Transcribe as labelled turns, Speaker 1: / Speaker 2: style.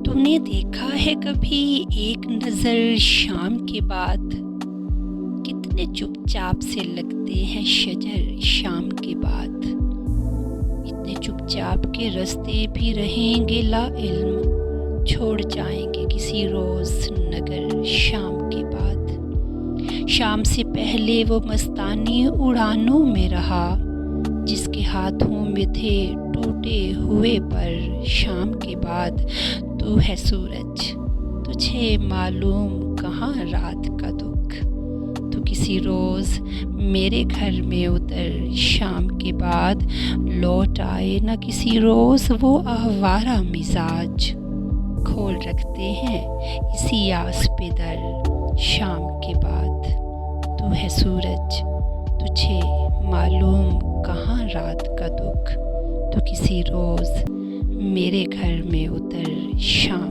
Speaker 1: तूने देखा है कभी एक नज़र शाम के बाद कितने चुपचाप से लगते हैं शजर शाम के बाद। इतने चुपचाप के रास्ते भी रहेंगे ला इल्म, छोड़ जाएंगे किसी रोज़ नगर शाम के बाद। शाम से पहले वो मस्तानी उड़ानों में रहा, जिसके हाथों में थे टूटे हुए पर शाम के बाद। तू है सूरज, तुझे मालूम कहाँ रात का दुख। तू किसी रोज़ मेरे घर में उतर शाम के बाद, लौट आए न किसी रोज़ वो आवारा मिजाज। खोल रखते हैं इसी आस पे दर शाम के बाद। तू है सूरज, तुझे मालूम कहाँ रात का दुख। तू किसी रोज़ मेरे घर में उतर शाम